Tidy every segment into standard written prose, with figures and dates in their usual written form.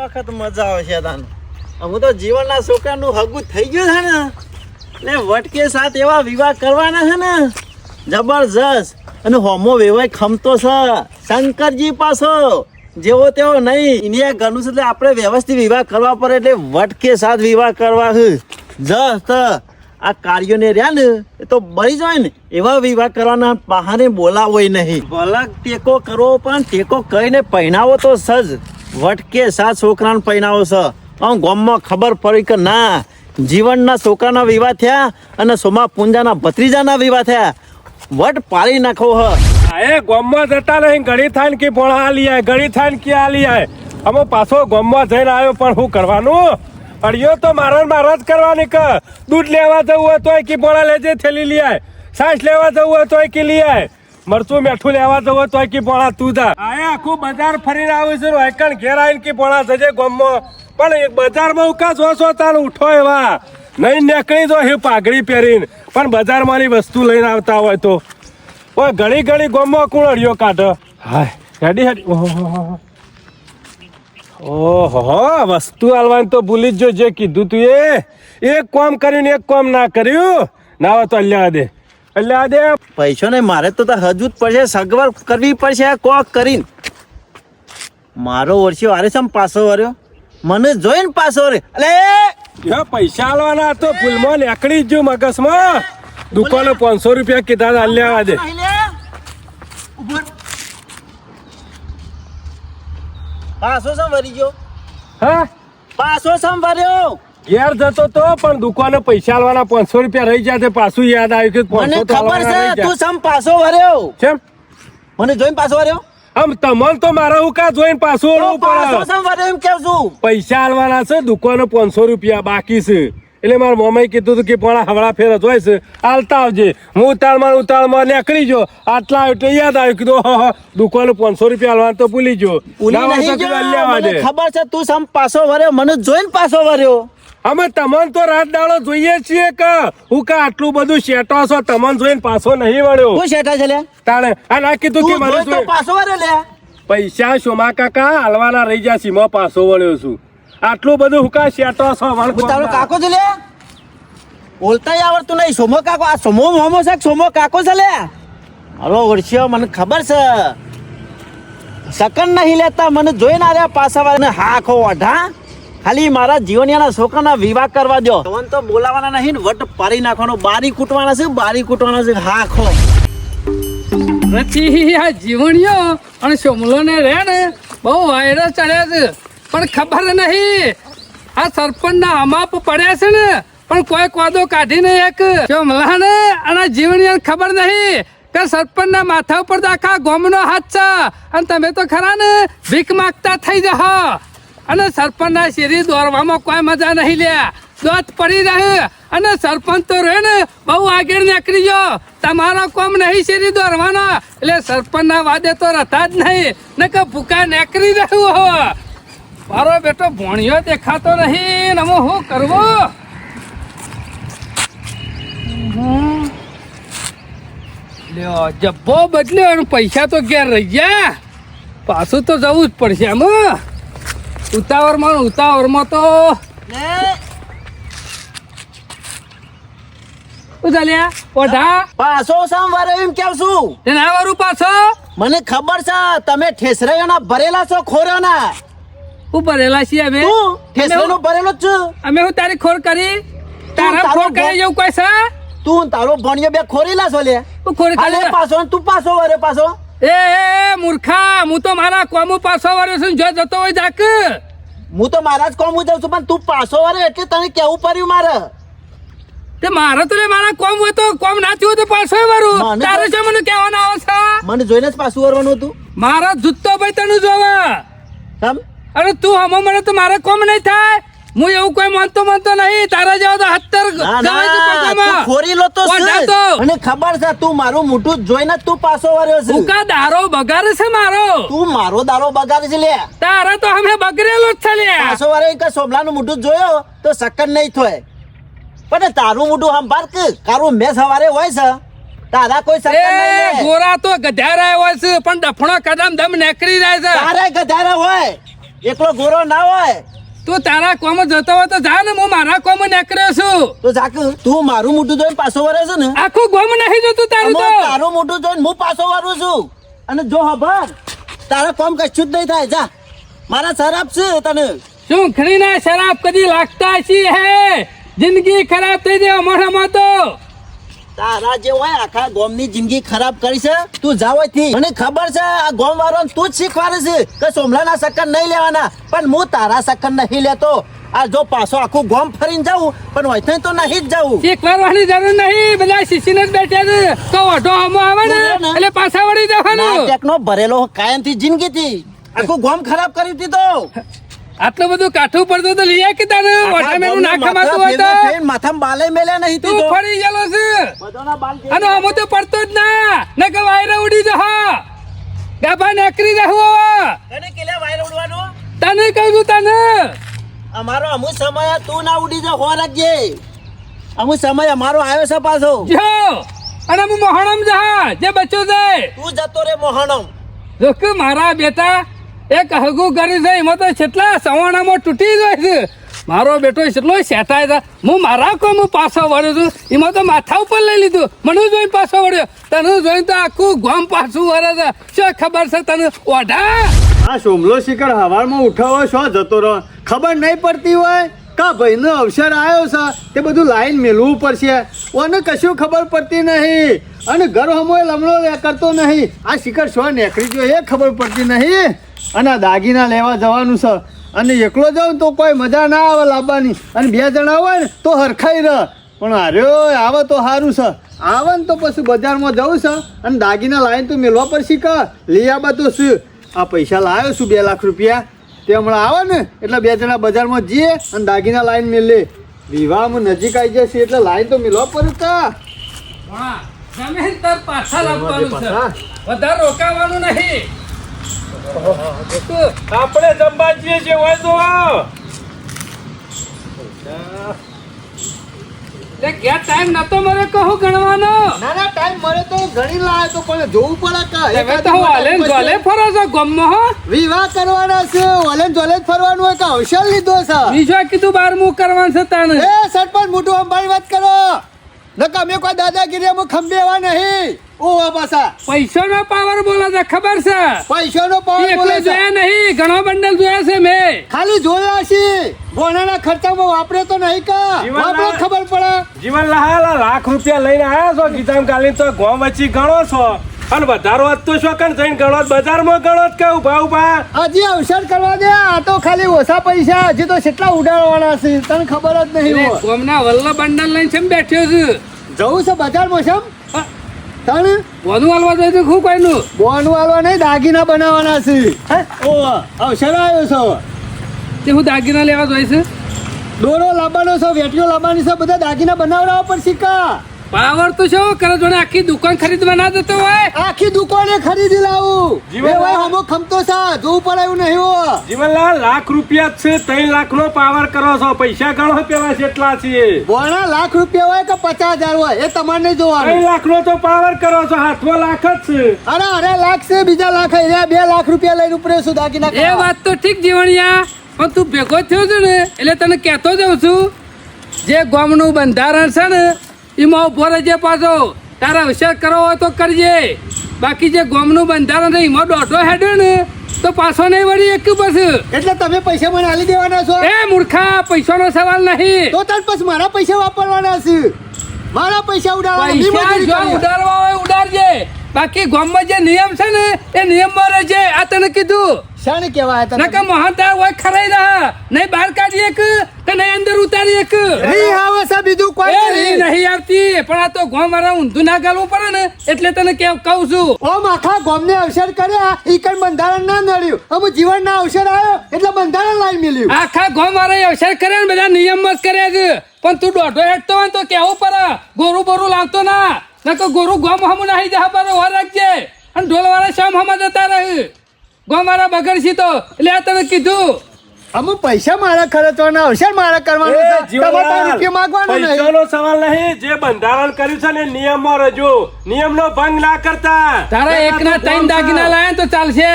વખત મજા આવશે તાન હું તો જીવનના છોકરાનું હગું થઈ ગયું છે ને એટલે વટકે સાથ એવા વિવાહ કરવાના છે ને જબરજસ્ત અને હોમો વેવાય ખમતો છે શંકરજી પાછો જેવો તેવો નહીં ઇન્ડિયા ઘરનું છે એટલે આપણે વ્યવસ્થિત વિવાહ કરવા પડે એટલે વટકે સાથ વિવાહ કરવા છે જસ્ત આ કાર્યોને રહ્યા ને એ તો બળી જાય ને એવા વિવાહ કરવાના બહાને બોલાવો નહીં ભલા ટેકો કરવો પણ ટેકો કરીને પહેણાવો તો સજ વટકે સાથ છોકરાને પહેણાવો છે આમ ગામમાં ખબર પડી કે ના જીવનના છોકરાના વિવાહ થયા અને સોમા પુંજાના ભત્રીજાના વિવાહ થયા વટ પાડી નાખો હ એ ગામમાં જતા નહીં ઘડી થાય ને કે ભોળા આલી આય ઘડી થાય ને કે આલી આય અમે પાછો ગામમાં જઈને આવ્યો પણ શું કરવાનું અડિયો તો મારા જ કરવાની કે દૂધ લેવા જવું હોય તોય કે ભોળા લેજે થેલી લઈ આય છાશ લેવા જવું હોય તોય કે લઈ આય મરચું મીઠું લેવા જવું હોય તોય કે ભોળા તું જા આ આખું બજાર ફરીને આવ્યું છે વાયકણ ઘેર આવીને કે ભોળા જજે ગામમાં પણ બજારમાં ઉકા જોશો તાર ઉઠો એવા નહીં નીકળી જો એ પાઘડી પહેરીને પણ બજારમાંની વસ્તુ લઈને આવતા હોય તો ઓય ઘણી ઘણી ગામમાં કોણ અડિયો કાઢ હાય હેડી હેડી ઓહો વસ્તુ આલવાની તો ભૂલી જ જો જે કીધું તું એક કામ કર્યું ને એક કામ ના કર્યું ના હોય તો અલ્યા દે પૈસો ને મારે તો હજુ જ પડશે સગવડ કરવી પડશે કોક કરીને મારો વર્ષો વારે સમ પાછો વર્યો મને જોઈને પાછો રે અલે પૈસા આલવાના તો ફૂલમાં નીકળી જ જો મગજમાં દુકાને 500 રૂપિયા કીધા અલ્યા દે પાછો સમ વરી ગયો હા પાછો સમ વર્યો ઘેર જતો તો પણ દુકાને પૈસા આલવાના 500 રૂપિયા રહી જાય પાછું યાદ આવ્યું કે 500 મને ખબર છે તું સમ પાછો વર્યો કેમ મને જોઈને પાછો વર્યો આમ તમન તો મારા હું કા જોઈને પાછું ઓળવું પાછો સમ વર્યો એમ કેવ છું પૈસા આલવાના છે દુકાને 500 રૂપિયા બાકી છે એટલે મારા મમ્મીએ કીધું હતું કે પણ હવળા ફેર જ હોય છે આલતા આવજે હું ઉતાળમાં નીકળી ગયો આટલા એટલે યાદ આવ્યું કીધું દુકાને 500 રૂપિયા આલવાના તો ભૂલી ગયો ખબર છે તું સમ પાછો વર્યો મને જોઈને પાછો વર્યો અમે તમને તો રાત દાડો જોઈએ છીએ કે હું કા આટલું બધું શેટો છો તમને જોઈને પાછો નહીં વળ્યો હું શેઠા છે લે તાણે આ ના કીધું કે મને તો પાછો વર્યો લે પૈસા શોમા કાકા હાલવાના રહી ગયા સીમા પાછો વળ્યો છું આટલું બધું હું કા શેટો છો તારો કાકો છે લે બોલતાય આવડતું નહીં સોમો કાકો આ સોમો મોમો છે સોમો કાકો છે લે હરો વર્ષિયો મને ખબર છે સકન નહીં લેતા મને જોઈને આવ્યા પાછા વાળાને હા ખો અઢા ખાલી મારા જીવનિયાના છોકરાના વિવાહ કરવા દો તમને તો બોલાવાના નહીં ને વટ પાડી નાખવાનો બારી કૂટવાના છે હા ખો નથી આ જીવણીઓ અને સોમલો ને રે ને બહુ વાયરસ ચડ્યા છે પણ ખબર નહીં આ સરપંચ ના અમાપ પડ્યા છે ને પણ કોઈ કોદો કાઢીને એક સોમલા ને અને જીવણીઓ ખબર નહીં કે સરપંચ ના માથા ઉપર તો આખા ગોમનો હાથ છે અને તમે તો ખરા ને ભીખ માગતા થઈ જાઓ અને સરપંચ ના શેરી દોરવામાં કોઈ મજા નહીં લે દોત પડી રહે અને સરપંચ તો રહે ને બહુ આગળ નીકળી ગયો તમારો કોમ નહીં શેરી દોરવાનો એટલે સરપંચ ના વાદે તો રહેતા જ નહીં ને કે ભૂકા નીકળી રહ્યું હો મારો બેટો ભોણિયો દેખાતો નહીં ને હું શું કરવું લ્યો જબ્બો બદલ્યો અને પૈસા તો ઘેર રહી ગયા પાછું તો જવું જ પડશે આમ ઉતાવળમાં તો ચાલ્યા ઓઢા પાછો સમ વર્યો એમ કેવ છું તેના વારું પાછો મને ખબર છે તમે ઠેસરાયોના ભરેલા છો ખોરાના હું ભરેલા છીએ અમે ઠેસરાનો ભરેલો જ છું અમે હું તારી ખોર કરી તારા ખોર કરી જેવું કોઈ છે તું તારો ભણ્યો બે ખોરેલા છો લે હું ખોર કરી પાછો તું પાછો વર્યો પાછો એ મૂર્ખા હું તો મારા કોમો પાછો વર્યો છું જો જતો હોય જાક હું તો મારા જ કોમ જાઉં છું પણ તું પાછો વર્યો એટલે તને કેવું પડ્યું મારે તે મારે તો મારા કોમ હોય તો કોમ ના થયું તો પાછો વરું તારે છે મને કહેવાનું આવે છે મને જોઈને જ પાછું વરવાનું હતું મારા જૂતો ભાઈ તને જોવા કેમ અરે તું હમો મને તો મારે કોમ નહીં થાય હું એવું કોઈ માનતો નહીં તારા જેવો તો 70 ખોરીલો તો મને ખબર છે તું મારું મોઢું જોઈને જ તું પાછો વર્યો છે તું કા દારો બગાડે છે મારો તું મારો દારો બગાડે છે લે તારા તો અમે બગડેલો જ છે લે પાછો વર્યો કે સોમલાનું મોઢું જોયો તો સકન નહીં થાય પણ તારું મોઢું સંભાળ કે કારું મેં સવારે હોય છે તારા કોઈ સકન નહીં ગોરા તો ગધારા હોય છે પણ ડફણો કદમ દમ નીકળી જાય છે તારે ગધારા હોય એકલો ગોરો ના હોય. તું તારા કોમ જતો હોય તો જા ને, હું મારા કોમ નીકળ્યો છું. તો જાક તું મારું મોટું જોઈને પાછો વરે છે ને, આખું ગોમ નહીં જોતું તારું તો. આમાં તારું મોટું જોઈને હું પાછો વરું છું. અને જો હબર તારા કોમ કશું જ નહીં થાય. જા, મારા શરાબ છે તને. શું ખરીના શરાબ કદી લાગતા છી હે? જિંદગી ખરાબ થઈ જાય અમારામાં તો. તારા જે હોય આખા ગોમની જિંદગી ખરાબ કરી છે. તું જાવ થી મને ખબર છે આ ગોમ વાળાને તું જ શીખવાડે છે કે સોમલાના સક્કર નહીં લેવાના, પણ હું તારા સક્કર નહીં લેતો. આ જો પાછો આખું ગોમ ફરીને જાઉં પણ હોય તો નહીં જ જાઉં. શીખવાડવાની જરૂર નહીં, બધા શીશીને જ બેઠા છે. તો ઓઢો હમો આવે ને એટલે પાછા વળી જવાનું. નાટકનો ભરેલો કાયમથી જિંદગીથી આખું ગોમ ખરાબ કરી દીધો. આટલું બધું કાઠું પડતું તો લઈ કે તારે ઓઢા મેનું નાખા મારતું હોય તો માથામાં બાલે મેલ્યા નહીં તું ફરી ગયેલો છે. અને હમો તો પડતો જ ના ને કે વાયરા ઉડી જા ગાભા નકરી જાહું. તને કેલા વાયર ઉડવાનો? તને કહું છું તને. અમારો અમુક સમય તું ના ઉડી જા, હો રાખજે. અમુક સમય અમારો આવ્યો છે પાછો. જો અને હું મોહણમ જા જે બચ્ચો જાય. તું જતો રે મોહણમ. જો કે મારા બેટા એક હગું કર્યું છે એમાં તો કેટલા સવાણામાં તૂટી જાય છે. મારો બેટો કેટલો સેટાય છે. હું મારા કોમ પાછો વળ્યો છું, એમાં તો માથા ઉપર લઈ લીધું. મને જોઈને પાછો વળ્યો, તને જોઈને તો આખું ગોમ પાછું વળે છે. શું ખબર છે તને ઓઢા? આ સોમલો શિખર હવારમાં ઉઠાવો શો જતો રહો, ખબર નહીં પડતી હોય કા ભાઈનો અવસર આવ્યો છે તે બધું લાઈન મેળવું પડશે. ઓને કશું ખબર પડતી નહીં અને ઘર હમોય લમણો કરતો નહીં. આ શિખર શો નીકળી ગયો એ ખબર પડતી નહીં. અને આ દાગીના લેવા જવાનું છે અને એકલો જાઉં તો કોઈ મજા ના આવે લાવવાની, અને બે જણા હોય ને તો હરખાઈ રહે. પણ હાર્યો આવે તો સારું છે, આવે ને તો પછી બજારમાં જવું છે અને દાગીના લાઈન તો મેળવા પડશે. કા લઈ આવા તો શું, આ પૈસા લાવ્યો છું 2 લાખ રૂપિયા, તે હમણાં આવે ને એટલે બે જણા બજારમાં જઈએ અને દાગીના લાઈન મેળે. વિવાહમાં નજીક આવી જશે એટલે લાઈન તો મેળવા પડે. કા જમીન તર પાછા લાવવાનું છે, વધારે રોકાવાનું નહીં. આપણે જમવા જઈએ જે હોય તો ઘેર ટાઈમ નતો મને કહું ગણવાનો. ના ના ટાઈમ મળે તો ઘણી લાવે તો પણ જોવું પડે. તમે તો વાલેન જોલે ફરો છો ગમમાં હો. વિવાહ કરવાના છે, વાલેન જોલે જ ફરવાનું હોય કે અવસર લીધો છે. બીજો કીધું 12મું કરવાનું છે તને. એ સરપંચ મોટું અંબાણી વાત કરો નકા અમે કોઈ દાદાગીરીમાં ખંભેવા નહીં. ઓવા પાછા પૈસાનો પાવર બોલે છે ખબર છે? પૈસાનો પાવર એકલો બોલે છે. જોયા નહીં, ઘણો બંડલ જોયા છે મેં. ખાલી જોયા છે, ગોણાના ખર્ચામાં વાપરે તો નહીં. કા વાપરે ખબર પડે. જીવન લાખ રૂપિયા લઈને આવ્યા છો ગીતામ કાલી તો ગોમ વચ્ચી ગણો છો અને વધારો હોત તો શું કણ જઈને ગણો બજારમાં ગણો કે ઉભા હજી અવસર કરવા દે. આ તો ખાલી ઓછા પૈસા, હજી તો કેટલા ઉડાડવાના છે તને ખબર જ નહીં હોય. ગોમના વલ્લ બંડલ લઈને છે બેઠ્યો છું. જવું છે બજારમાં છે તને બોનું હાલવા જાય તો ખૂબ કોઈનું બોન વાળવા નહીં, દાગીના બનાવવાના છે. ઓ અવસર આવ્યો છે. તે હું દાગીના લેવા જોઈએ છે. દોરો લાવવાનો છે, વેટીઓ લાવવાની છે, બધા દાગીના બનાવડાવવા પડશે. કા પાવર તો શું કરે જોડે આખી દુકાન ખરીદવા ના જતો હોય. આખી દુકાને ખરીદી લાવું. જીવન એ ભાઈ હમો ખમતો છે, જોવું પડે એવું નહીં હો. જીવનલાલ લાખ રૂપિયા જ છે, 3 લાખનો પાવર કરો છો. પૈસા ગણો પેલા કેટલા છે. બોણા લાખ રૂપિયા હોય કે 50,000 હોય એ તમારે નહીં 3 જોવાનું. લાખનો તો પાવર કરો છો, હાથમાં લાખ જ છે. અરે લાખ છે, બીજા લાખ 2 લાખ રૂપિયા લઈને ઉપરે છું દાગીના એ કરવા. વાત તો ઠીક જીવણિયા, પણ તું ભેગો થયો છે ને એટલે તને કહેતો જાઉં છું જે ગામનું બંધારણ છે ને એમાં ઉભો રહેજે. પાછો તારા અવસર કરવો હોય તો કરજે, બાકી જે ગામનું બંધારણ છે એમાં દોઢો હેડ્યો ને તો પાછો નહીં વળી એક બસ. એટલે તમે પૈસા મને આલી દેવાના છો? એ મૂર્ખા, પૈસાનો સવાલ નહીં. તો તાર પછી મારા પૈસા વાપરવાના છે. મારા પૈસા ઉડાડવાના. પૈસા જો ઉડાડવા હોય ઉડાડજે, બાકી ગામમાં જે નિયમ છે ને એ નિયમમાં રહેજે. આ તને કીધું. શાને કહેવાય તને? નકા મહાનતા હોય ખરાઈ રહે નહીં, બહાર કાઢી એક કે નહીં અંદર ઉતારી એક. રી આવે છે બીજું કોઈ એ રી નહીં આવતી, પણ આ તો ગામ વાળા ઊંધું ના ગાલવું પડે ને એટલે તને કહું છું. ઓમ આખા ગામને અવસર કર્યા ઈ કઈ બંધારણ ના નડ્યું. અમુ જીવનના અવસર આવ્યો એટલે બંધારણ લાવી મળ્યું. આખા ગામ વાળા અવસર કરે ને બધા નિયમ જ કર્યા છે, પણ તું દોઢો હેઠતો હોય તો કેવું પડે. ગોરું બોરું લાવતો ના નકર ગોરું ગામ હમું નાહી જા પર વાર રાખજે. અને ઢોલ વાળા શામ હમા જતા રહે ગામ વાળા બગડશી તો એટલે આ તને કીધું. અમુ પૈસા મારા ખર્ચવાના અવસર મારા કરવાનો છે. તમારે રૂપિયા માંગવાનો નહીં. પૈસાનો સવાલ નહીં, જે બંધારણ કર્યું છે ને નિયમમાં રજો, નિયમનો ભંગ ના કરતા. તારા એકના 3 દાગીના લાયા તો ચાલશે,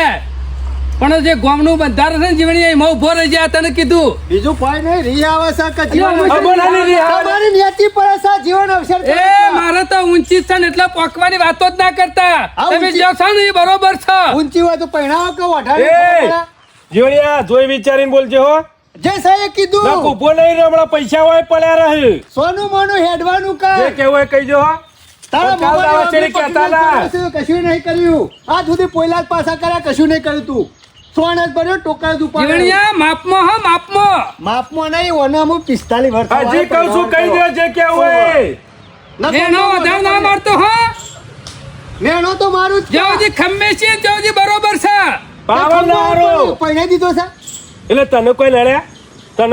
પણ જે ગામનું બંધારણ છે ને જીવણી એમાં ઉભો રહી જાય તને કીધું બીજું કોઈ નહીં રી આવે છે કે જીવન અલ્યા, ખબર નહીં રી આવે. તમારી નેતી પડે છે જીવન અવસર એ મારે તો ઊંચી જ છે ને એટલે પોકવાની વાતો જ ના કરતા આ તમે ઊંચી- જો છો ને એ બરોબર છે ઊંચી હોય તો પહેણાવો કે એ વઢાડી જીવણિયા જોઈ વિચારીને બોલજો હો જે સાહેબ કીધું ના ઉભો નહીં રે, હમણાં પૈસા હોય પડ્યા રહે. સોનું મોનું હેડવાનું કર જે કેવું હોય કહી જો હો. તારા કાલ મોબાઈલ દાવા ચડી વાપરી કહેતા ના. પકડી કશું નહીં કર્યું આજ સુધી પોઈલા જ પાછા કર્યા કશું નહીં કર્યું તું સોન જ ભર્યો ટોકર જ ઉપાડ્યો. જીવણિયા માપમાં હો માપમાં માપમાં નહીં ઓનામાં 45 વર્ષ હજી કહું છું કહી દો જે કેવું હોય. એનો વધારે ના મારતો હો મેણો તો મારું જ જ્યાં સુધી ખમ્મે છે ત્યાં સુધી બરોબર છે પાવર ના હારો. પહેણાઈ દીધો છે એટલે તને કોઈ લડ્યા આ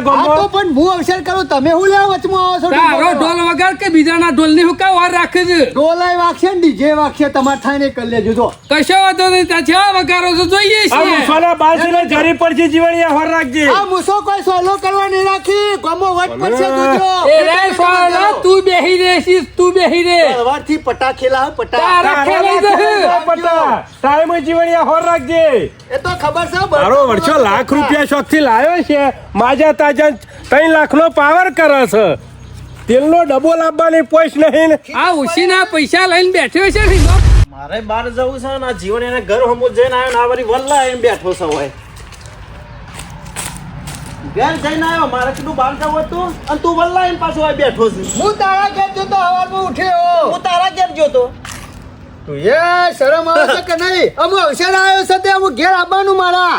તો ગમો પણ હું અવસર કરું તમે હું લેવા વચમાં આવો છો તારો ઢોલ વગાડ કે બીજાના ઢોલ ની હું કા વાર રાખે છે ડોલાય વાગશે ને ડીજે વાગશે તમારે થાય ને કરી લેજો જો કશો વાંધો નહીં ત્યાંથી આ વગાડો છો જોઈએ આ છીએ મુસવાના બાજુને જરી પડશે જીવણિયા હોર રાખજે. આ મૂસો કોઈ સોલો કરવા નહીં રાખી ગમો વટ પડશે જોજો એ રે સોળા તું બેહી રહેશીશ તું બેહી રે તલવારથી પટા ખેલા પટા તારા ખેલાઈ જશે. પટા ટાઈમ જીવણિયા હોર રાખજે. એ તો ખબર છે મારો વર્ષો લાખ રૂપિયા શોખથી લાવ્યો છે માજા તાજા 3 લાખનો પાવર કરે છે તેલનો ડબ્બો લાવવાની પોઈશ નહીં ને. આ ઉશીના પૈસા લઈને બેઠ્યો છે ને મારે બહાર જવું છે ને આ જીવન એને ઘર હમું જઈને આવ્યો ને આ વળી વલ્લા એમ બેઠો છે હોય ઘેર જઈને આવ્યો મારે કીધું બહાર જવું હતું અને તું વલ્લા એમ પાછો હોય બેઠો છે હું તારા ઘેર જોતો હવારમાં ઉઠ્યો હું તારા ઘેર જોતો તું એ શરમ આવે છે કે નહીં અમુ અવસર આવ્યો છે તે અમુ ઘેર આવવાનું મારા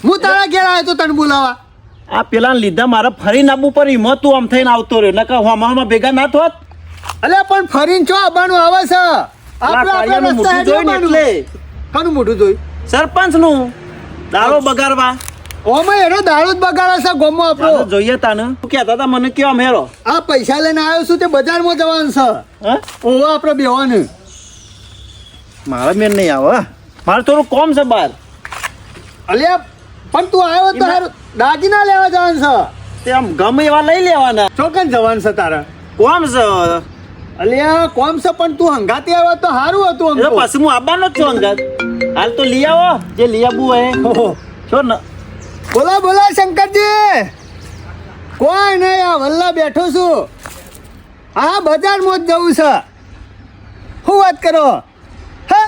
હું તારા ઘેર આવ્યો તો તને બોલાવા આ પેલા લીધા મારે ફરીને આવવું પડ્યું હિંમત તું આમ થઈને આવતો રહ્યો નકર હોમાં ભેગા ના થોત અલ્યા પણ ફરીને ચો આવવાનું આવે છે આપણે કાળિયાનું રસ્તા મોઢું જોઈને હેડવાનું. એટલે. કોનું મોઢું જોયું સરપંચ નું દારો બગાડવા ઓમાં એનો દારૂ જ બગાડે છે ગોમો તાને આપણો જોઈએ તાને તું કહેતા હતા મને કેવા મેરો આ પૈસા લઈને આવ્યો છું તે બજારમાં જવાનું છે હા ઓવા આપણે બેવાનું મારા મેર નહીં આવે મારે થોડું કોમ છે બહાર અલ્યા પણ તું આવ્યો તો હારું દાગીના લેવા જવાનું છે તે આમ ગમે એવા લઈ લેવાના ચોકન જવાનું છે તારા કોમ છે અલ્યા કોમ છે પણ તું હંગાતી આવ્યો તો સારું હતું એ આમ તો. પછી હું આવવાનો જ છું અંગત હાલ તો લઈ આવો જે લઈ આવવું હોય ઓહો. છો ને બોલો બોલો શંકરજી કોઈ નહીં આ વલ્લા બેઠો છું હા બજારમાં જ જવું છે શું વાત કરો હા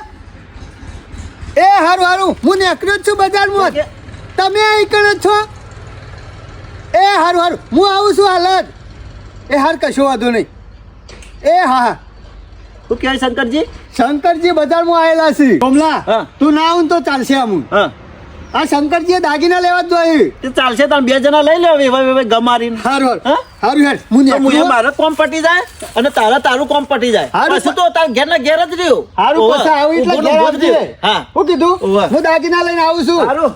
એ હારું હારું હું નીકળ્યો જ છું બજારમાં જ તમે અહીં કણ છો એ હારું હારું હું આવું છું હાલત એ હાર કશો વાંધો નહીં એ હા હા શું કહેવાય શંકરજી શંકરજી બજારમાં આવેલા છે કમલા હા. તું ના આવું ને તો ચાલશે આમ હા આ શંકરજીએ દાગીના લેવા જ જોઈએ તે ચાલશે તાર બે જણા લઈ લેવા વેવાય ગમારીને હારું હા? હારું હેડ હું તો મુએ નીકળું. મારે કોમ પટી જાય અને તારું કોમ પટી જાય હારું પછી તો તાર ઘેર ના ઘેર જ રહ્યો હારું ઓવે. પછી આવું એટલે ઊભો ને ઘેર ઊભો જ આવજે. રહ્યો. હા શું કીધું ઓવે. હું દાગીના લઈને આવું છું સારું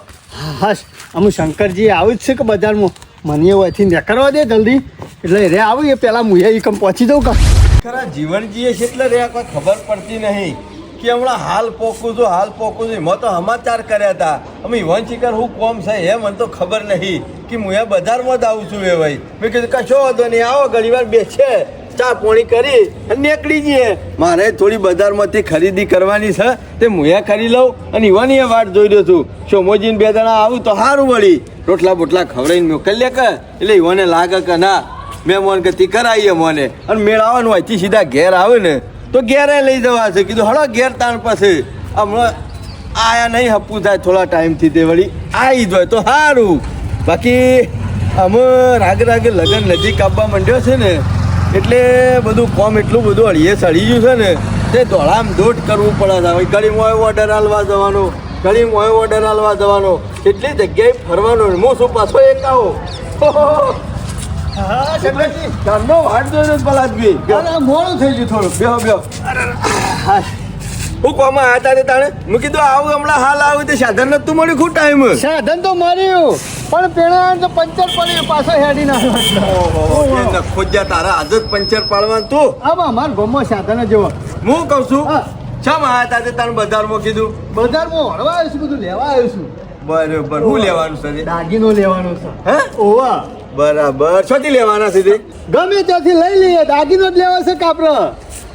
હસ અમુ શંકરજી આવું જ છે કે બજારમાં મને અહીંથી નીકળવા દે જલ્દી એટલે રે આવું એ પેલા મુએ ઈ કમ પહોંચી દઉં કા ખરા જીવન જીએ છે એટલે રે કોઈ ખબર પડતી નહીં કે હમણાં હાલ પોકું છું એમાં તો સમાચાર કર્યા હતા અમે ઈવન શિખર હું કોમ છે એ મને તો ખબર નહીં કે હું અહીંયા બજારમાં જ આવું છું એ ભાઈ મેં કીધું કશો વાંધો નહીં આવો ઘણી વાર બેસે ચા પોણી કરી અને નીકળી જઈએ મારે થોડી બજારમાંથી ખરીદી કરવાની છે તે હું કરી લઉં અને ઈવાની એ વાટ જોઈ રહ્યો છું સોમોજીને 2 જણા આવું તો સારું વળી રોટલા બોટલા ખવડાવીને મોકલીએ કે એટલે ઈવાને લાગે કે ના મેં મોન ગતિ કરાવીએ મને અને મેળાવાનું હોયથી સીધા ઘેર આવે ને તો ઘેરે લઈ જવા છે કીધું હળો ઘેર તાણ પછી હમણાં આયા નહીં હપવું થાય થોડા ટાઈમથી તે વળી આવી જ હોય તો સારું બાકી અમે રાગે રાગે લગન નજીક આવવા માંડ્યો છે ને એટલે બધું કોમ એટલું બધું અળીએ સળી ગયું છે ને તે દોડામ દોડ કરવું પડે છે હવે ઘડી મોય ઓર્ડર હાલવા જવાનો ઘડી મોય ઓર્ડર હાલવા જવાનો એટલી જગ્યાએ ફરવાનો ને હું શું પાછો એક આવો હા શંકરજી ઘરનો વાટ જોઈને પલાદવી અરે મોડું થઈ ગયું થોડું બેહો બેહો હું કોમાં આવ્યા તા તાણે મેં કીધું આવું હમણાં હાલ આવું તે સાધન નતું મળ્યું ખૂબ ટાઈમ સાધન તો મળ્યું પણ પેલા તો પંચર પડ્યું પાછો હેડી નાખ્યો ખોજ્યા તારા આજ જ પંચર પાડવાનું તું આમાં અમાર ગામમાં સાધન જ જેવો હું કહું છું હા. ચમ આવ્યા તા તે તારે બજારમાં કીધું બજારમાં હળવા આવ્યું છું બધું લેવા આવ્યું છું બરોબર શું લેવાનું છે દાગીનો લેવાનો છે હે ઓવા બરાબર શોથી લેવાના છે તે ગમે ત્યાંથી લઈ લઈએ દાગીનો જ લેવા છે કાપરો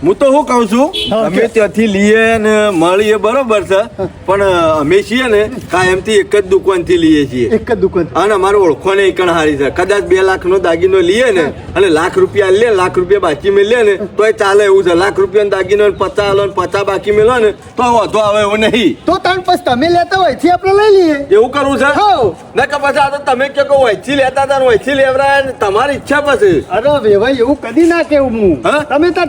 હું તો શું કહું છું હા, અમે કે? ત્યાંથી લઈએ ને મળીએ બરોબર છે પણ અમે છીએ ને કાયમથી એક જ દુકાનથી લઈએ છીએ એક જ દુકાન અને અમારો ઓળખોને એકણ હારી છે કદાચ 2 લાખનો દાગીનો લઈએ ને અને લાખ રૂપિયા લે લાખ રૂપિયા બાકી મેં લે ને તોય ચાલે એવું છે. લાખ રૂપિયાનો દાગીનો 50 આલો ને 50 બાકી મેલો ને તો વાંધો આવે એવું નહીં. તો તાણ પછી તમે લેતા હોય થી આપણે લઈ લઈએ. એવું કરવું છે હાઉ. ને કે પછી આ તો તમે કે વહીથી લેતા હતા ને વહીથી લેવરાય ને તમારી ઈચ્છા પછી અરે વેવાઈ એવું કદી ના કેવું હું. હા?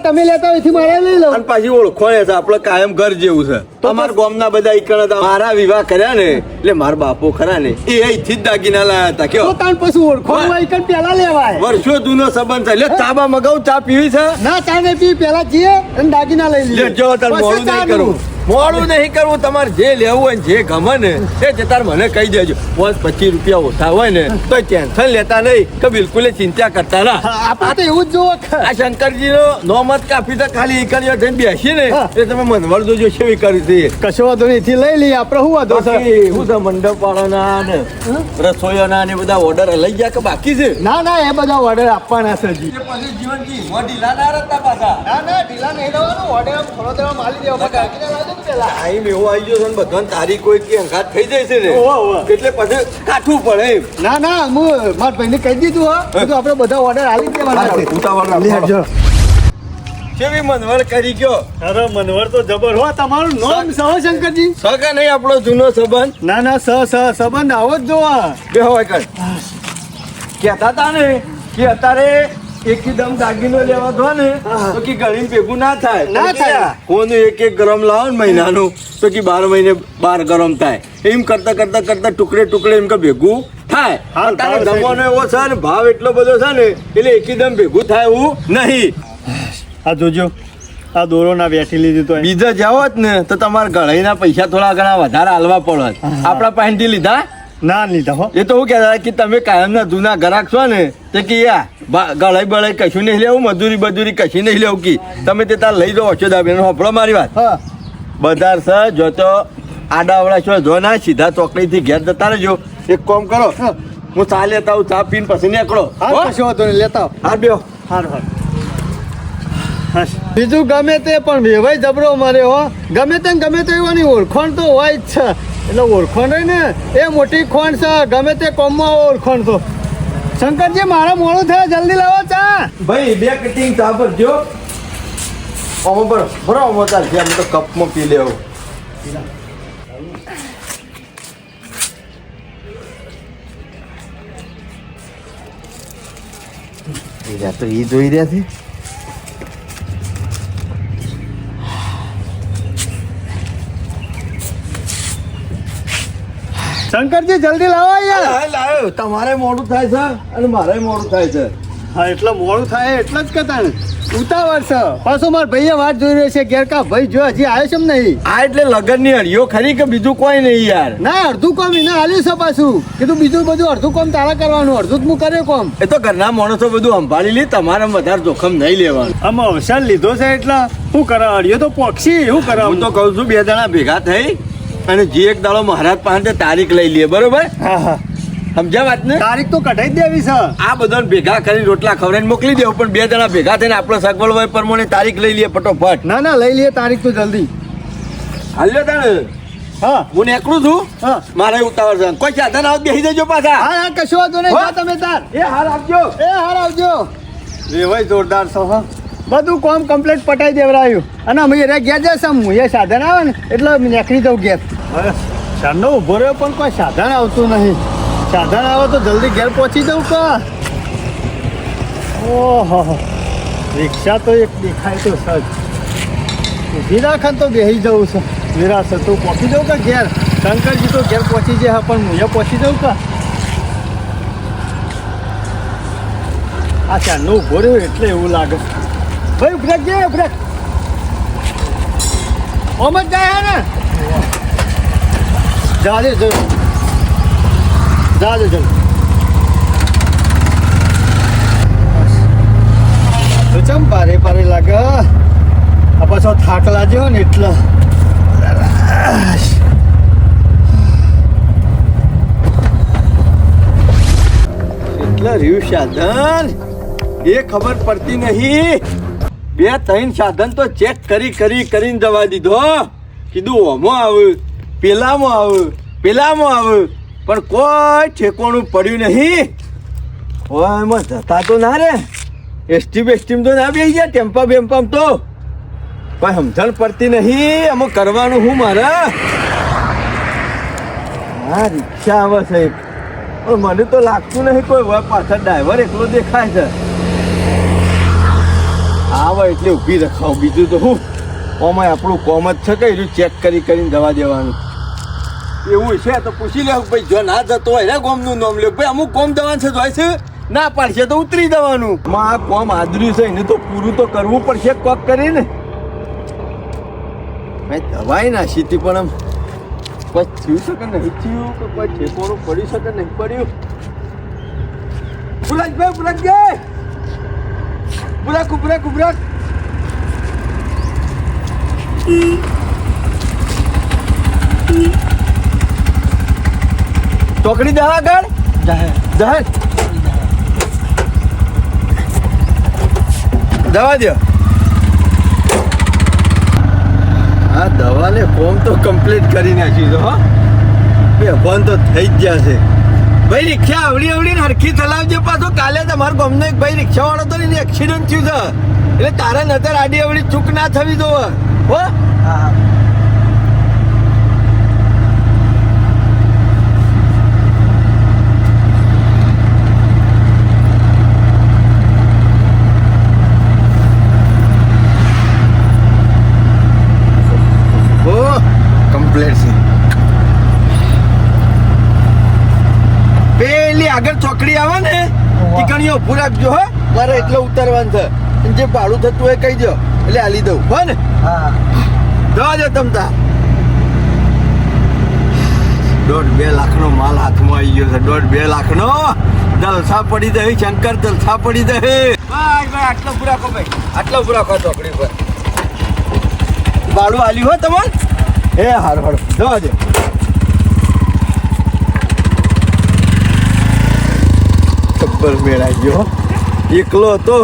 તમે લેતા હોય થી મારે લઈ લો. અને પાછી ઓળખોને છે આપણે કાયમ ઘર જેવું છે. અમારા ગામના બધા ઈકણ હતા મારા વિવાહ કર્યા ને એટલે મારા બાપો ખરા ને એ અહીંથી જ દાગીના લાયા હતા તો કયો તાણ પછી ઓળખો હોય કે પેલા લેવાય. વર્ષો જૂનો સંબંધ છે. લે ચાબા મગાવું ચા પીવી છે ના ચા નહીં પી પેલા જઈએ અને દાગીના લઈ લઈએ. લે જો તાર પછી મોડું નહીં ચાનું. કરવું મોડું નહીં કરવું તમારે જે લેવું હોય ને જે ગમે ને એ જતાર મને કહી દેજો 25 રૂપિયા ઓછા હોય ને તો ટેન્શન લેતા નહીં કે બિલકુલ ચિંતા કરતા ના. હા, આપણે તો એવું જ જોવો કે. આ શંકરજીનો નોમત કાપી તો ખાલી એકડીઓ થઈને બેસી ને હા. એ તમે મનવર જોજો કેવી કરી છે કશો વાંધો નહીં એથી લઈ લઈએ આપણે શું વાંધો છે. બાકી શું છે મંડપ વાળાના ને રસોઈયાના ને બધા ઓર્ડર લઈ ગયા કે બાકી છે ના ના એ બધા ઓર્ડર આપવાના છે હજી. પછી જીવનજી ઢીલા ના રહેતા પાછા ના ના ઢીલા નહીં દેવાનું ઓર્ડર થોડો થોડો માલી દેવો દાગીના લાવજો ને પેલા. ટાઈમ એવો આવી ગયો છે ને બધાને તારીખ કોઈ કે અંગાત થઈ જાય છે ને ઓહો, ઓહો. એટલે પછી કાઠું પડે એમ ના ના હું મારા ભાઈને કહી દીધું હા કીધું આપણે બધા ઓર્ડર આલી જ દેવાના છે. ઉતાવળ રાખો. લે હટજો. કેવી મનવર કરી ગયો અરે મનવર તો જબર હો તમારું નામ સહ શંકરજી. સગા નહીં આપણો જૂનો સંબંધ ના ના સંબંધ આવો જ જોવા. બે હોય કર કહેતા હતા ને કે અત્યારે એકદમ દાગીનો લેવા દો ને તો કે ગળીને ભેગું ના થાય ના થાય. કોનું એક ગ્રામ લાવો ને મહિનાનું તો કે 12 મહિને 12 ગ્રામ થાય એમ કરતા કરતા કરતા ટુકડે એમ કે ભેગું થાય હા, અત્યારે ભાવ છે. જમવાનો એવો છે ને ભાવ એટલો બધો છે ને એટલે એકદમ ભેગું થાય એવું નહીં આ જોજો આ દોરો ના બેઠી લીધી તો બીજા જાઓ જ ને તો તમારે ગળાઈના પૈસા થોડા ઘણા વધારે હાલવા પડે આપણા પાસેથી લીધા ના લીધા હો. એ તો હું કહેતા કે તમે કાયમના જૂના ગ્રાહક છો ને તે કે ગળાઈ બળાઈ કશું નહીં લેવું મજૂરી કશું નહીં લેવું કે તમે તે તાર લઈ જાઓ અચોદા બેન હોપડો મારી વાત હા બધાર છે જો તો આડાવડા છો જો ના સીધા ચોકડીથી ઘેર જતા રહેજો એક કામ કરો હા. હું ચા લેતા હું ચા પીને પછી નીકળો હા કશો વાંધો નહીં લેતા આવો. હા બેહો હાર હાર બીજું ગમે તે પણ વેવાય જબરો મારે હો ગમે તે એવાની ઓળખાણ તો હોય જ છે એટલે ઓળખાણ હોય ને એ મોટી ખોણ છે ગમે તે કોમમાં ઓળખાણ તો શંકરજી મારા મોડું થયા જલ્દી લાવો ચા. ભાઈ 2 કટિંગ ચા ભરજો ઓમો બરો ઓમો ચાલશે અમે તો કપમાં પી લેવું તો ઈ જોઈ રહ્યા છે શંકરજી જલ્દી લાવો યાર. લાવ્યો તમારે મોડું થાય છે અને મારે મોડું થાય છે હા એટલે મોડું થાય એટલે જ કહેતા ને ઉતાવળ છે પાછો મારા ભાઈએ વાત જોઈ રહ્યો છે ઘેર કા ભાઈ જો હજી આવ્યો છે એમ નહીં. આ એટલે લગનની હળીઓ ખરી કે બીજું કોઈ નહીં યાર ના અડધું કામ એને હાલ્યું છે પાછું કીધું બીજું બધું અડધું કામ તારા કરવાનું અડધું જ હું કર્યો કામ. એ તો ઘરના માણસો બધું સંભાળી લે તમારે વધારે જોખમ નહીં લેવાનું આમાં અવસર લીધો છે એટલે શું કરે અડિયો તો પોક્ષી શું કરે હું તો કહું છું 2 જણા ભેગા થઈ અને જે એક દાડો મહારાજ પાસે તારીખ લઈ લઈએ બરોબર હા હા સમજ્યા વાત ને તારીખ તો કઢાઈ જ દેવી છે. આ બધાને ભેગા કરી રોટલા ખવડાવીને મોકલી દેવું પણ 2 જણા ભેગા થઈને આપણો સગવડ હોય પ્રમાણે તારીખ લઈ લઈએ ફટોફટ ના ના લઈ લઈએ તારીખ તો જલ્દી. હાલ્યો તાણે હા હું નીકળું છું હા મારે ઉતાવળ છે કોઈ સાધન આવ બેસી જજો પાછા હા હા કશો વાંધો નહીં હો. જા તમે તાર એ હાર આપજો એ હાર આવજો. વેવાય જોરદાર છો હા બધું કામ કમ્પ્લીટ પટાઈ દેવરાયું અને અમે રે ઘેર જશે હું એ સાધન આવે ને એટલે નીકળી જાઉં ઘેર. ચારનો ઊભો રહ્યો પણ કોઈ સાધન આવતું નહીં. સાધન આવે તો જલ્દી ઘેર પહોંચી જાઉં કા. ઓહો રિક્ષા તો એક દેખાય તો સજ ઊભી રાખે તો બેસી જવું છે નિરાશ તો પહોંચી જાઉં કા ઘેર. શંકરજી તો ઘેર પહોંચી જાય પણ હું પહોંચી જાઉં કા. આ ચારનો ઊભો રહ્યો એટલે એવું લાગે ભાઈ બ્રેક જે બ્રેક ઓમ જ જાય ને જા દે જો તો ચમ પારે લાગે આ પાછો થાક લાગ્યો ને એટલે એટલે રહ્યું સાધન એ ખબર પડતી નહીં 2-3 સાધન તો ચેક કરીને જવા દીધો. કીધું ઓમાં આવે, પેલામાં આવે, પણ કોઈ ઠેકોણું પડ્યું નહીં. ઓય એમાં જતા તો ના રે, એસટીમ તો ના બેસી ગયા, ટેમ્પા બેમ્પામ તો કોઈ સમજણ પડતી નહીં. આમાં કરવાનું હું મારે? હા રિક્ષા આવે છે એક, પણ મને તો લાગતું નહીં કોઈ હોય પાછળ ડ્રાઈવર એકલો દેખાય છે. આવે એટલે ઊભી રખાવ, બીજું તો હું ઓમાં આપણું કોમ જ છે કે ચેક કરીને દવા દેવાનું એવું છે. તો પૂછી લે ભાઈ, જો ના જતો હોય ને કોમનું નામ લે ભાઈ, અમુક કોમ દવાનું છે જોઈ છે, ના પાડશે તો ઉતરી જવાનું. આ કોમ આદર્યું છે એને તો પૂરું તો કરવું પડશે કોક કરીને. ભાઈ દવાઈ નાખી હતી પણ આમ કોઈ થયું છે કે નહીં થયું, કે કોઈ ઠેકોણું પડ્યું છે કે નહીં પડ્યું. બુરાકભાઈ બુરાક ચોકડી દવા આગળ જાહેર દવા દો. આ દવાને ફોર્મ તો કમ્પ્લીટ કરી નાખ્યું છે. હા બે ફોન તો થઈ જ ગયા છે. ભાઈ રિક્ષા આવડી ને હરખી ચલાવજે પાછો. કાલે તમારા ગામનો એક ભાઈ રિક્ષા વાળો તો એને એક્સિડન્ટ થયું છે, એટલે તારા નજર આડી અવળી ચૂક ના થવી જોવે. હો કમ્પ્લીટ છે. પેલી આગળ ચોકડી આવે ને ટીકણીઓ ઉભું રાખજો. હો મારે એટલે ઉતારવાનું છે, જે ભાડું થતું હોય કહી દો એટલે હાલી દઉં. હો ને જવા દો તમતા. 1.5-2 લાખનો માલ હાથમાં આવી ગયો છે. 1.5-2 લાખનો જલસા પડી દે શંકર, જલસા પડી દે. ભાઈ આટલો પૂરાખો, ભાઈ આટલો પૂરાખો ચોકડી પર. ભાડું હાલ્યું હો તમારે? એ હારું જવા દે. જબ્બર મેળાઈ ગયો. એકલો હતો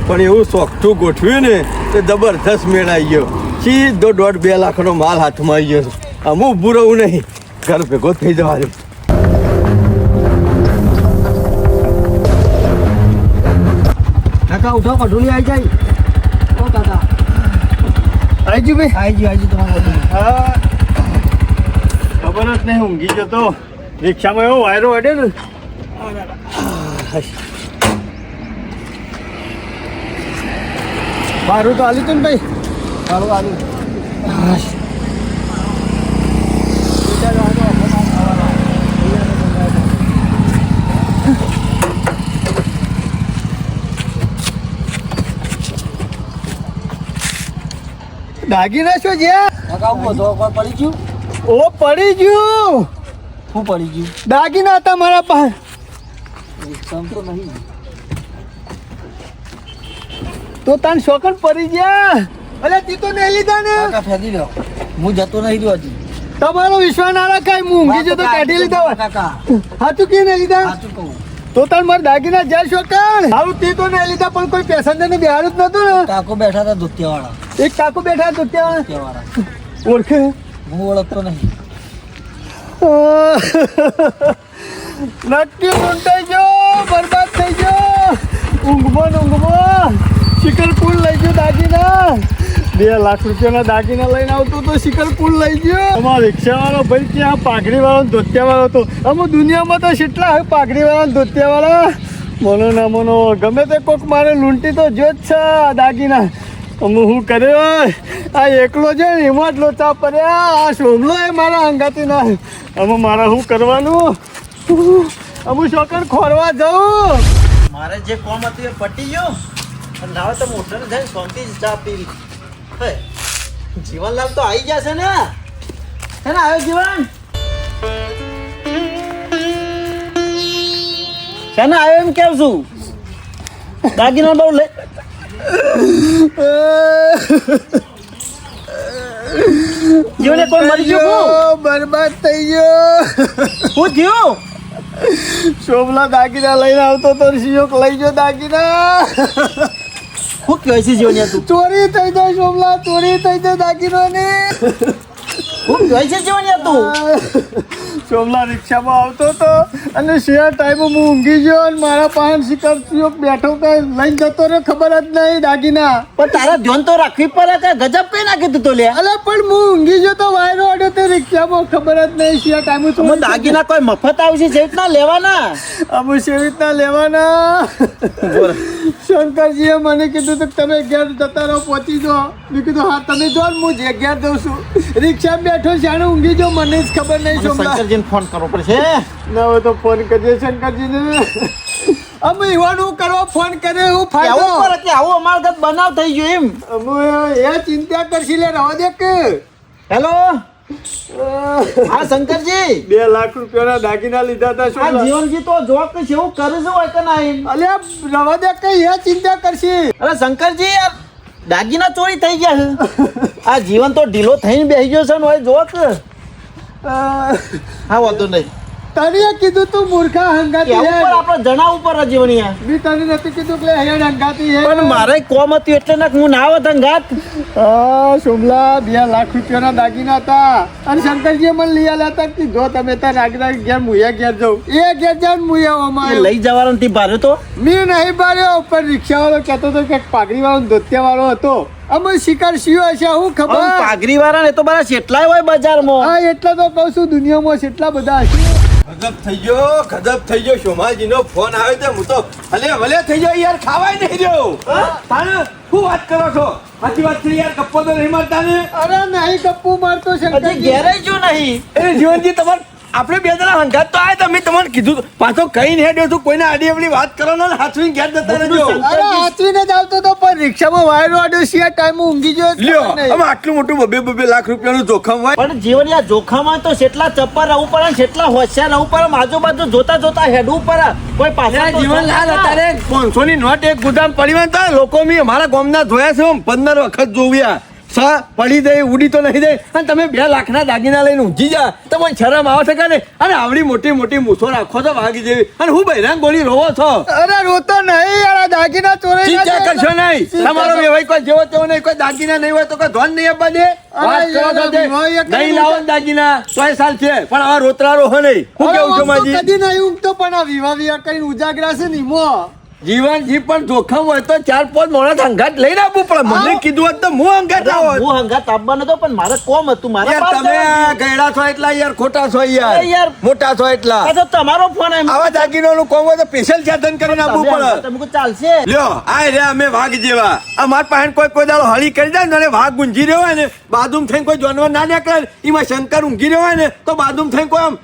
પણ એવું સોખઠું ગોઠવ્યું ને તે જબરદસ્ત મેળાઈ ગયો. સીધો 1.5-2 લાખનો માલ હાથમાં આવી ગયો. અમુક ઊભું રહું નહીં, ઘર ભેગો થઈ જવા દે. કાકા ઉઠો, કઢોલી આવી જાય. ઓ કાકા આવી ગયું ભાઈ? આવી ગયું તમારે. ખબર જ નહીં, ઊંઘી જતો રિક્ષામાં એવો વાયરો અડે ને. મારું તો આલ્યું તું ને ભાઈ, મારું આલ્યું. દાગીના શું છે? પડી ગયું. ઓ પડી ગયું. શું પડી ગયું? દાગીના હતા મારા પાસે. તો તાન શોકન પડી ગયા. અલે તી તો નહીં લીધા ને. ફેંકી દો, હું જતો નહીં રહ્યો હજી. તમારો વિશ્વાસ ના રખાય, હું ઊંઘી જતો કાઢી લીધા હોય. સાચું કે નહીં લીધા? સાચું કહું તો તાર મારા દાગીના જાય શોકન. હારું તી તો નહીં લીધા, પણ કોઈ પેસેન્જર ને બેહાડ્યું જ નતું ને. કાકો બેઠા હતા દુત્યા વાળા. એક કાકો બેઠા દુત્યા વાળા. ઓળખે? હું ઓળખતો નહીં. નક્કી લૂંટાઈ ગયો, બરબાદ થઈ ગયો. ઊંઘમાં શિકરપુર લઈ ગયો દાગીના. 2 લાખ રૂપિયાના દાગીના લઈને આવતો તો શિકરપુર લઈ ગયો. અમારો રિક્ષા વાળો ભાઈ ત્યાં પાઘડી વાળો ધોતિયા વાળો હતો. અમુક દુનિયામાં તો કેટલા હોય પાઘડી વાળા ધોતિયા વાળા. મનો ના મનો ગમે તે કોક મારે લૂંટી તો જો જ છે દાગીના. અમે શું કર્યો? આ એકલો છે ને એમાં જ લોચા પડ્યા. આ સોમલો એ મારા અંગાતી ના. અમે મારે શું કરવાનું? અમુક છોકર ખોરવા જાઉં. મારે જે કોમ હતું એ પટી ગયો. અને હવે તો મોટર જઈને શાંતિ ચા પીવી. હે જીવનલાલ તો આવી ગયા છે ને. હે ને આવ્યો જીવન? છે ને આવ્યો એમ કેવું છું? દાગીના બહુ લઈ જીવને કોઈ મરી ગયું? બરબાદ થઈ ગયો. શું થયું? શોભલા દાગીના લઈને આવતો તો શિયોક લઈ ગયો દાગીના. શું કહે છે જીવણિયા તું ચોરી થઈ જાય સોમલા, ચોરી થઈ જાય દાગીનોની. શું કહે છે જીવણિયા તું સોમલા રિક્ષામાં આવતો હતો અને શેર ટાઈમે હું ઊંઘી ગયો અને મારા પાસે શિકારતીઓ બેઠો તો લઈને જતો રહ્યો, ખબર જ નહીં દાગીના. પણ તારા ધ્યાન તો રાખવી પડે કે ગજબ કઈ નાખી તું તો લે અલે પણ હું ઊંઘી ગયો તો વાયરો અડ્યો તે રિક્ષામાં, ખબર જ નહીં શેર ટાઈમે તો અમે દાગીના કોઈ મફત આવશે છે રીતના લેવાના અમે શેર રીતના લેવાના. શંકરજીએ મને કીધું કે તમે ઘેર જતા રહો, પહોંચી જાઓ. મેં કીધું હા તમે જો ને હું જે ઘેર જઉં છું. રિક્ષામાં બેઠો શાણે ઊંઘી જાઉં મને જ ખબર નહીં. સોમલા શંકરજીને ફોન કરવો પડશે ના હોય તો ફોન કરજે શંકરજીને. અમે યુવાનું કરવા ફોન કર્યો એવું ફાયદો. કેવું પડે કે આવું અમારા ઘર બનાવ થઈ ગયો એમ અમે એ ચિંતા કરશી લે રવા દે કે. હેલો હા શંકરજી 2 લાખ રૂપિયાના દાગીના લીધા હતા. આ શું જીવનજી તો જો કે છે એવું કરે છે હોય કે ના એમ અલ્યા રવા દે કે એ ચિંતા કરશી. અરે શંકરજી યાર દાગીના ચોરી થઈ ગયા છે આ જીવન તો ઢીલો થઈને બેસી ગયો છે ને હોય જો કે હા વાંધો નહીં તને કીધું તું મૂર્ખા હંગાતી કેવું હે. પર આપણે જણાવવું પર જીવણિયા બી તને નથી કીધું કે હેડ હંગાતી હે. પણ મારે કોમ હતું એટલે ના હું ના આવત અંગાત સોમલા 2 લાખ રૂપિયાના દાગીના હતા અને શંકરજીએ મને લઈ આલ્યા હતા કે જો તમે તાર આગળ ઘેર મુયા ઘેર જાઉં. એ ઘેર જાઉં મુયા અમારે લઈ જવાનો નથી ભાર્યો તો મેં નહીં બાર્યો પણ રિક્ષાવાળો કહેતો હતો કે પાઘડીવાળો ધોતિયાવાળો હતો. અમે શિકાર શિયો હશે હું ખબર. પાઘરી વાળા ને તો બધા કેટલાય હોય બજારમાં હા એટલે તો કહું છું દુનિયામાં કેટલા બધા હશે. ગજબ થઈ ગયો શોમાજીનો ફોન આવે તો હું તો ભલે થઈ ગયો યાર, ખાવાય નહીં રહ્યો. તાને શું વાત કરો છો? સાચી વાત છે યાર, ગપ્પો તો નહીં મારતા ને. અરે નહીં ગપ્પુ મારતો હજી શંકરજી. ઘેરાઈ જો નહીં એ જીવનજી તમારે આપણે 2 જણા હંગાત તો આયા, તમે તમને કીધું પાછો કઈ નહીં હેડ્યો છું. કોઈને આડી અવળી વાત કરો ને હાથવીને ઘેર જતા રહેજો. અરે હાથવીને જ આવતો તો પણ રિક્ષામાં વાયરો આડ્યો શિયા ટાઈમ ઊંઘી ગયો જ લ્યો ખબર નહીં. આમાં આટલું મોટું 2 લાખ રૂપિયાનું જોખમ હોય. પણ જીવન યા જોખામાં તો કેટલા ચપ્પર રહેવું પડે ને કેટલા હોશિયાર રહેવું પડે આજુબાજુ જોતા જોતા હેડવું પડે કોઈ પાછળ જીવનલાલ અત્યારે 500 ની નોટ એક ગુદામ પડી હોય તો લોકો મેં અમારા ગામના જોયા છે, 15 વખત જોવ્યા. પડી દે ઉડી તો નહીં દે અને તમે 2 લાખના દાગીના લઈને ઊંઘી જા. તમને શરમ આવે છે કે નહીં? અને આવડી મોટી મોટી મૂછો રાખો છો વાગી જેવી અને હું બહેરાન ગોળી રોવો છો. અરે રોતો નહીં યાર, આ દાગીના ચોરાઈ ચિંતા કરશો નહીં. તમારો વ્યવહાર કોઈ જેવો તેવો નહીં, કોઈ દાગીના નહીં હોય તો કોઈ ધોન નહીં આપવા દે. વાત કરો છો તે. નહીં લાવો ને દાગીના તોય સાલ છે પણ આવા રોતરા રોહો નહીં. હું કેવું છું માજી? કદી નહીં ઊંઘતો પણ આ વિવાહ કરીને ઉજાગરા છે ને ઈમો. જીવનજી પણ જોખમ હોય તો 4-5 માણસ હંગાત લઈને આવવું પડે. મને કીધું હોત તો હું હંગાત આવત. હું હંગાત આપવા નતો પણ મારે કોમ હતું મારા યાર પાસે તમે જવાનું. ગયડા છો એટલા યાર, ખોટા છો યાર, અરે યાર. મોટા છો એટલા. આ તો તમારો ફોન આવા દાગીનાનું કોમ હોય તો સ્પેશિયલ સાધન કરીને આવવું પડે. તમે ચાલશે લ્યો આ રે અમે વાઘ જેવા. આ માર પાસે કોઈ દાડો હળી કરી જાય ને અને વાઘ ગુંજી રહ્યો હોય ને બાદુમ થઈને કોઈ જાનવર ના નીકળે ને, એમાં શંકર ઊંઘી રહ્યો હોય ને તો બાદુમ થઈને કોઈ આમ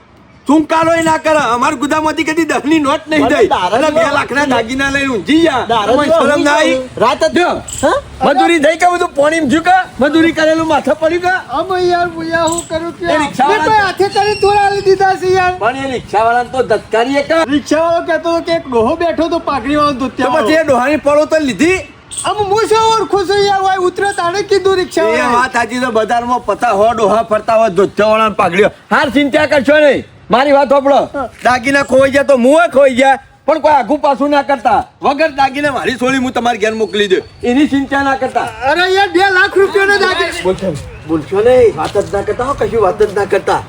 ચૂંકાલો ના કરે. અમાર ગુદામાંથી કદી 10 ની નોટ નહીં મને દઈ દારૂ અને 2 લાખના દાગીના લઈને ઊંઘી જા. દારૂ તમને શરમ ના આવી? રાત જ લ્યો, હા? મજૂરી થઈ કે બધું પોણીમ જ્યું કે મજૂરી કરેલું માથે પડ્યું કે અમે યાર ભૂયા હું કરું એ રિક્ષાવાળા મેં તો હાથે કરી થોડા આલી દીધા છે યાર. પણ એ રિક્ષાવાળાને તો ધત્કારીએ કે રિક્ષાવાળો કહેતો હતો કે એક ડોહો બેઠો તો પાઘડીવાળો તો ધોતિયાવાળો. પછી એ ડોહાની પડો તો લીધી. આમ હું શું ઓળખું છું યાર, વાય ઉતરે તાણે કીધું એ રિક્ષાવાળાએ. વાત સાચી છે. બજારમાં પતા હો ડોહા ફરતા હોય ધોતિયાવાળાને પાઘડીઓ. હાર ચિંતા કરશો નહીં, મારી વાત સાંભળો. દાગીના ખોવાઈ ગયા તો મુએ ખોવાઈ ગયા પણ કોઈ આઘું પાછું ના કરતા. વગર દાગીના મારી સોળી હું તમારી ઘેર મોકલી દઉં, એની ચિંતા ના કરતા. અરે યાર 2 લાખ રૂપિયાનો દાગીના. બોલશો નહીં, વાત જ ના કરતા હો, કશું વાત જ ના કરતા.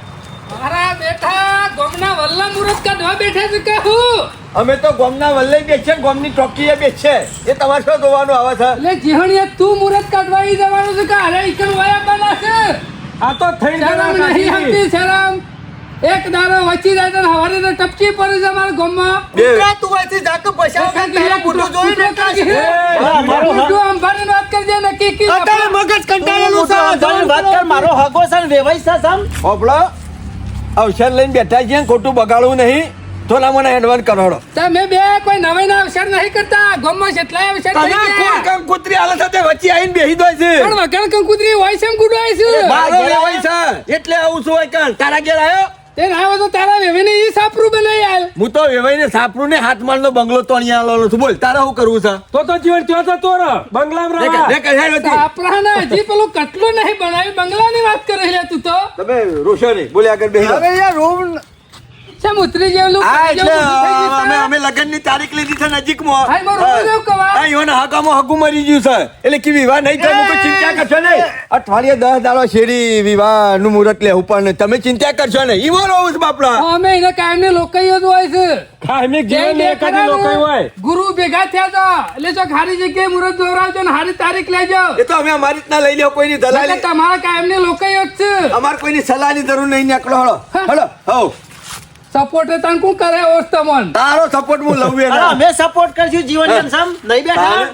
મારા બેઠા ગોમના વલ્લા મુરત કાઢવા બેઠા છે કે હું અમે તો ગામના વલ્લઈ બેસીએ, ગામની ચોકીએ બેસીએ. એ તમારે શું જોવાનું આવે છે? એટલે જીહણિયા તું મુરત કાઢવા ઈ જવાનું છે કે અરે ઈકન વયા બના છે આ તો થઈ શરમ નહીં આવતી શરમ. એક દારો વચ્ચી જાય તો હવારે તો ટપકી પડે છે અમારા ગામમાં. તું અહીંથી જાતો પૈસા વગર તારા મોઢું જોઈને મારો મોઢું આમ ભરીને વાત કરજે ને કે અત્યારે મગજ કંટાળેલું છે. તમે વાત કર મારો હગો છે ને વેવાઈ છે સમ હોપળો, અવસર લઈને બેઠા છીએ ને ખોટું બગાડવું નહીં. થોડા મને એડવાન્સ કરોડો. તમે બે કોઈ નવાઈના અવસર નહીં કરતા. ગામમાં જેટલા અવસર થઈ તમે ગયા. કોણ કામ કૂતરી હાલે સાથે વચ્ચે આવીને બેસી દોય છે. પણ વગર કંકુતરી હોય છે એમ ગુડવાય છે. મારો વેવાઈ છે એટલે આવું છું હોય કાન. તારા ઘેર આવ્યો તે ના હોય તો તારા વેવીને ઈ સાપરું બનાવી આલ. હું તો વેવાઈને સાપરું ને હાથ મારનો બંગલો તો અહીંયા આવેલો છું. બોલ તારે શું કરવું છે? તો જીવન ત્યાં જતો રહો બંગલામાં દેખ, રહો. દેખ, હેડ હતી. આપણાને હજી પેલું કટલું નહીં બનાવ્યું બંગલાની વાત કરે છે તું તો. તમે રોશો નહીં બોલે આગળ બેસી હવે યાર રૂમ કેમ ઉતરી ગયેલું આ એટલે જેવું થઈ ગયું છે? અમે લગ્નની તારીખ લીધી છે નજીકમાં. હા, એમાં રોજ એવું કહેવાય. હા, ઈવોને હગામાં હગું મરી ગયું છે. એટલે કે વિવાહ નહીં થાય, હું કોઈ ચિંતા કરશો નહીં. અઠવાડિયે 10 દાડો શેરી વિવાહનું મુહૂર્ત લેવું પણ તમે ચિંતા કરશો નહીં. ઈવો રહું છું બાપડા. અમે એને કાયમને લોકાઈઓ જ હોય છે કાયમિક જીવન જે એક જ ખરા લોકો ને, હોય. ગુરુ ભેગા થયા હતા એટલે જો હારી જગ્યાએ મુહૂર્ત દોરાવજો ને હારી તારીખ લેજો એ તો અમે અમારી રીતના લઈ લેવો, કોઈની એટલે દલાલી તમારા કાયમને લોકાઈઓ જ છે અમારે કોઈની સલાહની જરૂર નહીં. નીકળો હળો હળો હો સપોર્ટ તને કોણ કરે ઓસ તમન તારો સપોર્ટ હું લઉં અરે એનો. અમે સપોર્ટ કરશું જીવન સમ નહીં બેઠા તારે?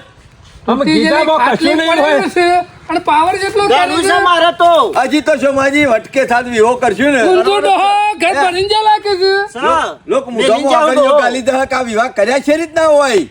આમ ગીતામાં કશું નહીં હોય. અને પાવર જેટલો જરૂર છે મારે તો હજી તો શોમાજી વટકે સાથ વિવો કરશું ને ઊંધો ડોહો ઘર ભરીને જા લાગે છે સર, લોક મેં મુઢામાં વિચાર્યું આગળીઓ તો. ગાલી દે કે આ વિવાહ કર્યા છે રીતના હોય,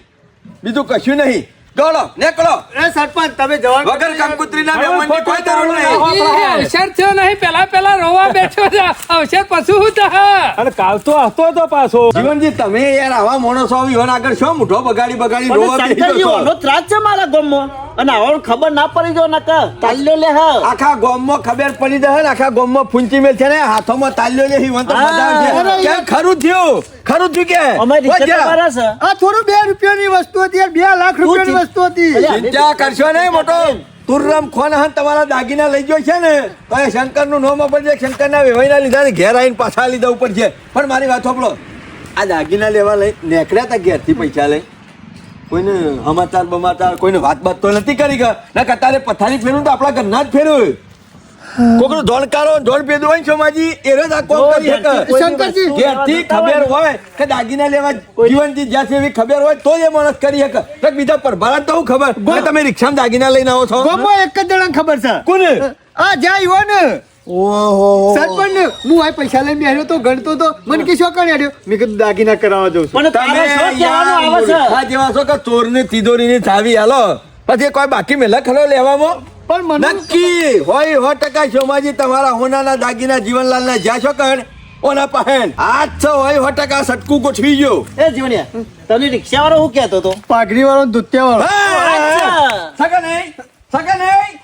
બીજું કશું નહીં. દોડો નીકળો, એ સરપંચ તમે જવાન વગર કંકુતરીના મહેમાનની કોઈ જરૂર નહીં. એ અવસર થયો નહીં પેલા રોવા બેઠો છે અવસર પશુ હું થા અને કાલ તો હતો તો પાછો. જીવનજી તમે યાર આવા માણસો વિવાહ આગળ શું મુઠો બગાડી પણ રોવા બેસી શંકરજી જશો? ઓનો ત્રાસ છે મારા ગામમાં અને આવવાનું ખબર ના પડી જો નકર તાલ્યો લે હા આખા ગામમાં ખબર પડી જશે ને આખા ગામમાં ફૂંચી મેલ છે ને હાથોમાં તાલ્યો લે હિવંત હા. બધા છે. કેમ ખરું થયું કે અમે રિક્ષા વચ્ચે. મારા છે આ થોડું 2 રૂપિયાની વસ્તુ હતી યાર, 2 લાખ રૂપિયાની વસ્તુ હતી. અલ્યા, ચિંતા કરશો નહીં મોટો તુર્રમ ખોન હન તમારા દાગીના લઈ ગયો છે ને તો એ શંકરનું નામ ઉપર છે, શંકરના વેવાઈના લીધા ને ઘેર આવીને પાછા લીધા ઉપર છે. પણ મારી વાત સાંભળો, આ દાગીના લેવા લઈ નીકળ્યા હતા ઘેરથી પૈસા લઈ, કોઈને સમાચાર બમાચાર કોઈને વાત બાત તો નથી કરી ગયા ના કતારે પથારી ફેરવું તો આપણા ઘરના જ ફેરવું. કોકનું ધોળકારો ધોળ પેદું હોય ને સોમાજી એ જ આ કોમ કરી શકે. શંકરજી, ઘેરથી ખબર હોય કે દાગીના લેવા જીવનથી જ્યાં એવી ખબર હોય તો જ એ માણસ કરી શકે. તો બીજા પરભારા તો હું ખબર કે તમે રિક્ષામાં દાગીના લઈને આવો છો. ગામમાં એક જ જણાને ખબર છે. કોને? આ જ્યાં આવ્યો ને ઓહો સરપંચ ને હું આ પૈસા લઈને બેઠો તો ગણતો તો મને કે શું કણ હેડ્યો મેં કીધું દાગીના કરાવવા જઉં છું. પણ તારે શું કહેવાનું આવે છે આ જેવા છો કે ચોરની તિજોરીની ચાવી આલો પછી કોઈ બાકી મેલા ખરો લેવામાં પણ મને નક્કી હોય 100% સોમાજી તમારા હોનાના દાગીના જીવનલાલના જ્યાં છો કણ ઓના પહેન આજ છો હોય 100% સટકું ગોઠવી ગયો. એ જીવણિયા તને રિક્ષા વાળો હું કહેતો તો પાઘડી વાળો ધોતિયા વાળો સગા નહીં સગા નહીં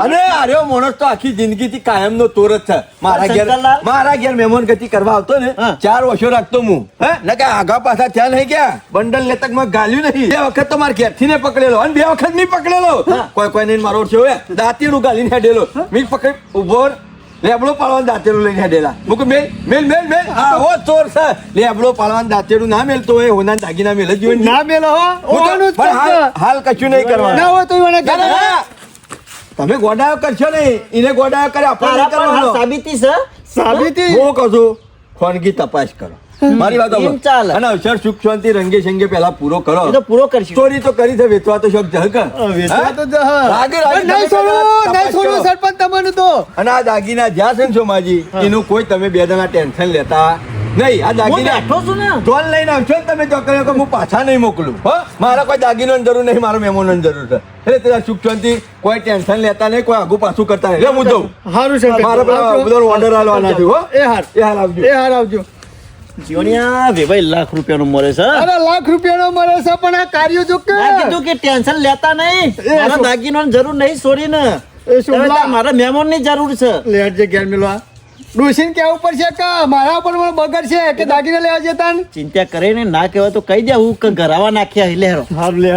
અને આર્યો માણસ તો આખી જિંદગીથી કાયમનો તોર જ છે. શંકરલાલ? મારા ઘેર મહેમાન ગતિ કરવા આવતો ને હા. 4 વર્ષો રાખતો હું ને કે આગા પાછા ત્યાં નહીં ગયા બંડલ લેતક માં ગાલ્યું નહીં. 2 વખત તો મારા ઘેરથી ને પકડેલો અને 2 વખત નહીં પકડેલો. કોઈ નહીં મારો છે હવે દાંતીડું ગાલીને હેડેલો મી પકડ ઉભો લેબડો પાડવાનું દાંતેડું લઈને હેડેલા મુક મેલ મેલ મેલ મેલ આ ઓ ચોર છે લેબડો પાડવાનું દાંતેડું ના મેલતો હોય હોના દાગીના મેલ જ જોઈને ના મેલો હો ઓવાનું જ પણ કરશે. હાલ કશું નહીં કરવાનું. ના હોય તો એને ના, ના, ના. તમે ગોડાયો કરશો નહીં એને ગોડાયો કરે આપણે તારા નહીં પણ હાલ કરવાનો. સાબિતી છે સાબિતી હું કહું છું ખોનગી તપાસ કરો મારી વાત સાંભળો. એમ ચાલે. અને અવસર સુખ શાંતિ રંગે સંગે પહેલા પૂરો કરો. એ તો પૂરો કરશું ચોરી તો કરી છે વેચવા તો શોખ જહક. વેચવા તો જ હા. રાગે રાગે પણ નહીં તમે છોડું, તપાસ નહીં છોડું કરો. સરપંચ તમને તો અને આ દાગીના જ્યાં છે ને સોમાજી એનું કોઈ તમે 2 જણા ટેન્શન લેતા નહીં. આ હું દાગીના બેઠો છું ને ધોન લઈને આવશો ને તમે ચોકડીઓ કે હું પાછા નહીં મોકલું હો મારા કોઈ દાગીનોની જરૂર નહીં મારા મહેમાનોની જરૂર છે એટલે તેના સુખ શાંતિ કોઈ ટેન્શન લેતા નહીં કોઈ આગું પાછું કરતા નહીં. લે હું જઉં હારું છે મારા પેલા બધાનો ઓર્ડર આલવાના છે હો એ હાર એ હાલ આવજો એ હાર આવજો. જીવણિયા વેભાઈ લાખ રૂપિયાનું મળે છે અરે લાખ રૂપિયાનો મળે છે પણ આ કાર્યો જો કે મેં કીધું કે ટેન્શન લેતા નહીં મારા શું? દાગીનાની જરૂર નહીં છોડીને એ શું હવે લા? મારા મહેમાનની જરૂર છે લેટ જે ઘેર મેલવા ડોસીને કેવું પડશે કે મારા ઉપર મને બગડ છે કે દાગીને લેવા જતા ને ચિંતા કરીને ના કહેવાય તો કહી દે હું કે ઘરાવા નાખ્યા એટલે હેરો હારું લે